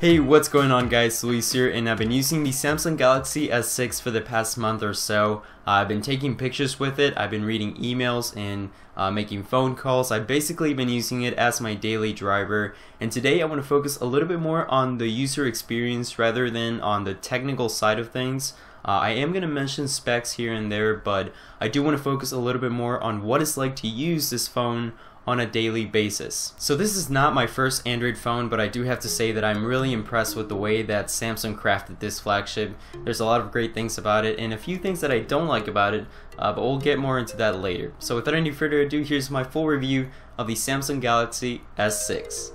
Hey, what's going on guys, Luis here, and I've been using the Samsung Galaxy S6 for the past month or so. I've been taking pictures with it, I've been reading emails and making phone calls. I've basically been using it as my daily driver, and today I want to focus a little bit more on the user experience rather than on the technical side of things. I am going to mention specs here and there, but I do want to focus a little bit more on what it's like to use this phone on a daily basis. So this is not my first Android phone, but I do have to say that I'm really impressed with the way that Samsung crafted this flagship. There's a lot of great things about it and a few things that I don't like about it, but we'll get more into that later. So without any further ado, here's my full review of the Samsung Galaxy S6.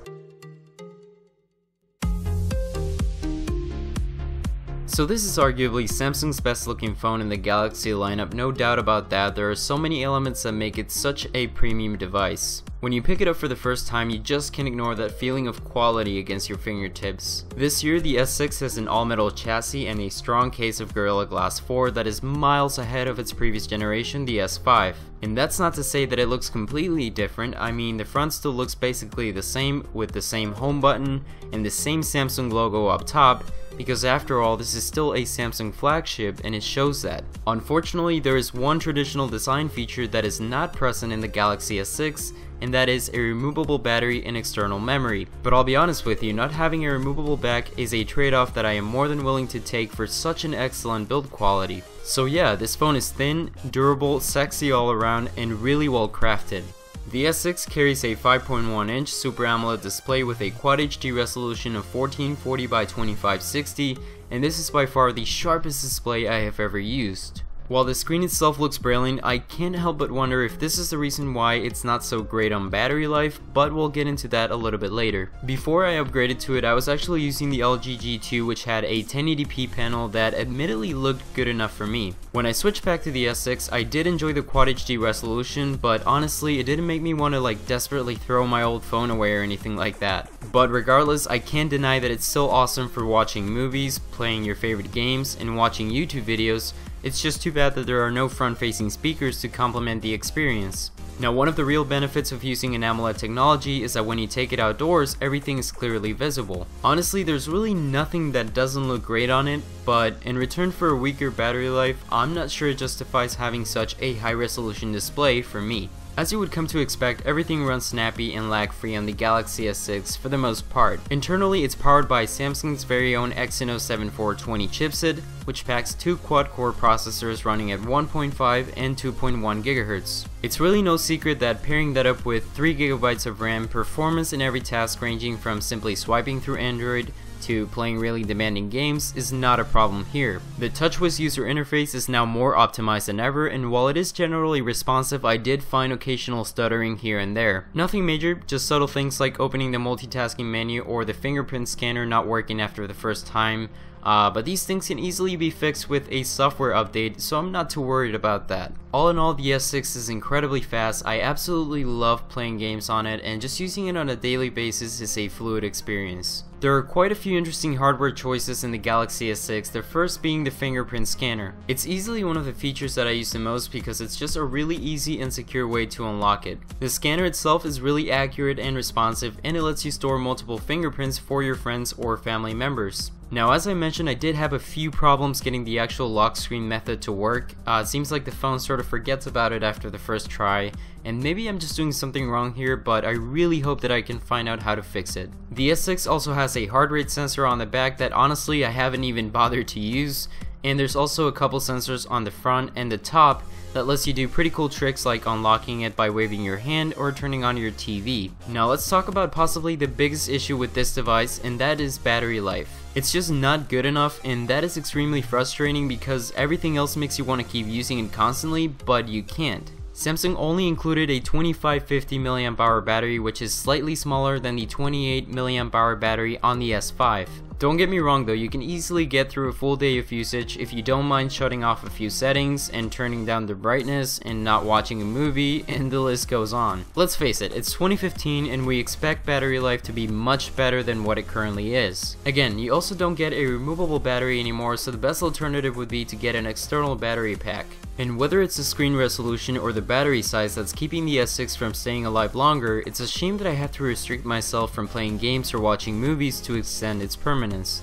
So this is arguably Samsung's best looking phone in the Galaxy lineup, no doubt about that. There are so many elements that make it such a premium device. When you pick it up for the first time, you just can't ignore that feeling of quality against your fingertips. This year, the S6 has an all-metal chassis and a strong case of Gorilla Glass 4 that is miles ahead of its previous generation, the S5. And that's not to say that it looks completely different. I mean, the front still looks basically the same, with the same home button and the same Samsung logo up top, because after all, this is still a Samsung flagship and it shows that. Unfortunately, there is one traditional design feature that is not present in the Galaxy S6, and that is a removable battery and external memory. But I'll be honest with you, not having a removable back is a trade-off that I am more than willing to take for such an excellent build quality. So yeah, this phone is thin, durable, sexy all around, and really well crafted. The S6 carries a 5.1-inch Super AMOLED display with a Quad HD resolution of 1440 by 2560, and this is by far the sharpest display I have ever used. While the screen itself looks brilliant, I can't help but wonder if this is the reason why it's not so great on battery life, but we'll get into that a little bit later. Before I upgraded to it, I was actually using the LG G2, which had a 1080p panel that admittedly looked good enough for me. When I switched back to the S6, I did enjoy the Quad HD resolution, but honestly, it didn't make me want to desperately throw my old phone away or anything like that. But regardless, I can't deny that it's still awesome for watching movies, playing your favorite games, and watching YouTube videos. It's just too bad that there are no front-facing speakers to complement the experience. Now, one of the real benefits of using an AMOLED technology is that when you take it outdoors, everything is clearly visible. Honestly, there's really nothing that doesn't look great on it, but in return for a weaker battery life, I'm not sure it justifies having such a high-resolution display for me. As you would come to expect, everything runs snappy and lag-free on the Galaxy S6 for the most part. Internally, it's powered by Samsung's very own Exynos 7420 chipset, which packs two quad-core processors running at 1.5 and 2.1 GHz. It's really no secret that pairing that up with 3 GB of RAM, performance in every task ranging from simply swiping through Android to playing really demanding games is not a problem here. The TouchWiz user interface is now more optimized than ever, and while it is generally responsive, I did find occasional stuttering here and there. Nothing major, just subtle things like opening the multitasking menu or the fingerprint scanner not working after the first time. But these things can easily be fixed with a software update, so I'm not too worried about that. All in all, the S6 is incredibly fast. I absolutely love playing games on it, and just using it on a daily basis is a fluid experience. There are quite a few interesting hardware choices in the Galaxy S6, the first being the fingerprint scanner. It's easily one of the features that I use the most because it's just a really easy and secure way to unlock it. The scanner itself is really accurate and responsive, and it lets you store multiple fingerprints for your friends or family members. Now, as I mentioned, I did have a few problems getting the actual lock screen method to work. It seems like the phone sort of forgets about it after the first try, and maybe I'm just doing something wrong here, but I really hope that I can find out how to fix it. The S6 also has a heart rate sensor on the back that honestly I haven't even bothered to use, and there's also a couple sensors on the front and the top that lets you do pretty cool tricks like unlocking it by waving your hand or turning on your TV. Now let's talk about possibly the biggest issue with this device, and that is battery life. It's just not good enough, and that is extremely frustrating because everything else makes you want to keep using it constantly, but you can't. Samsung only included a 2550 mAh battery, which is slightly smaller than the 28 mAh battery on the S5. Don't get me wrong though, you can easily get through a full day of usage if you don't mind shutting off a few settings and turning down the brightness and not watching a movie, and the list goes on. Let's face it, it's 2015 and we expect battery life to be much better than what it currently is. Again, you also don't get a removable battery anymore, so the best alternative would be to get an external battery pack. And whether it's the screen resolution or the battery size that's keeping the S6 from staying alive longer, it's a shame that I have to restrict myself from playing games or watching movies to extend its permanence.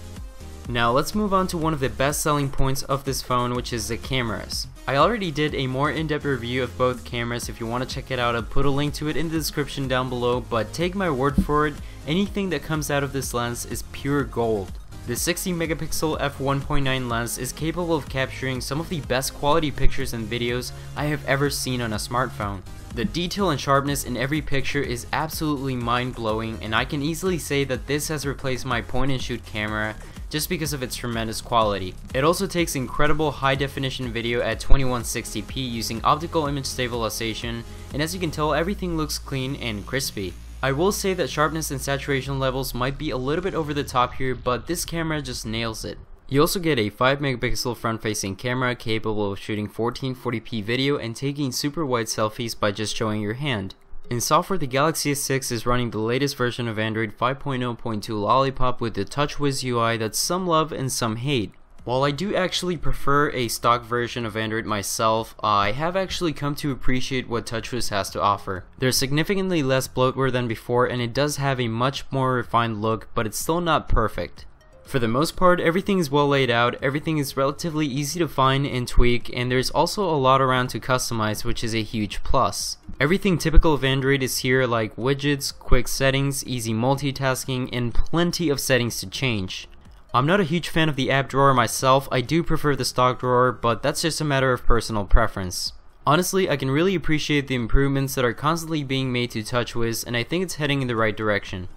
Now let's move on to one of the best selling points of this phone, which is the cameras. I already did a more in-depth review of both cameras. If you want to check it out, I'll put a link to it in the description down below, but take my word for it, anything that comes out of this lens is pure gold. The 60 megapixel f1.9 lens is capable of capturing some of the best quality pictures and videos I have ever seen on a smartphone. The detail and sharpness in every picture is absolutely mind-blowing, and I can easily say that this has replaced my point-and-shoot camera just because of its tremendous quality. It also takes incredible high-definition video at 2160p using optical image stabilization, and as you can tell, everything looks clean and crispy. I will say that sharpness and saturation levels might be a little bit over the top here, but this camera just nails it. You also get a 5 megapixel front-facing camera capable of shooting 1440p video and taking super wide selfies by just showing your hand. In software, the Galaxy S6 is running the latest version of Android 5.0.2 Lollipop with the TouchWiz UI that some love and some hate. While I do actually prefer a stock version of Android myself, I have actually come to appreciate what TouchWiz has to offer. There's significantly less bloatware than before, and it does have a much more refined look, but it's still not perfect. For the most part, everything is well laid out, everything is relatively easy to find and tweak, and there's also a lot around to customize, which is a huge plus. Everything typical of Android is here, like widgets, quick settings, easy multitasking, and plenty of settings to change. I'm not a huge fan of the app drawer myself. I do prefer the stock drawer, but that's just a matter of personal preference. Honestly, I can really appreciate the improvements that are constantly being made to TouchWiz, and I think it's heading in the right direction.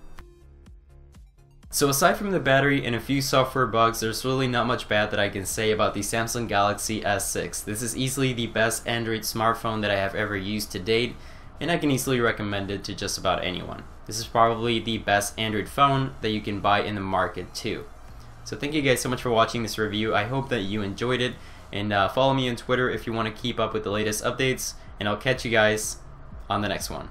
So aside from the battery and a few software bugs, there's really not much bad that I can say about the Samsung Galaxy S6. This is easily the best Android smartphone that I have ever used to date, and I can easily recommend it to just about anyone. This is probably the best Android phone that you can buy in the market too. So thank you guys so much for watching this review. I hope that you enjoyed it, and follow me on Twitter if you want to keep up with the latest updates, and I'll catch you guys on the next one.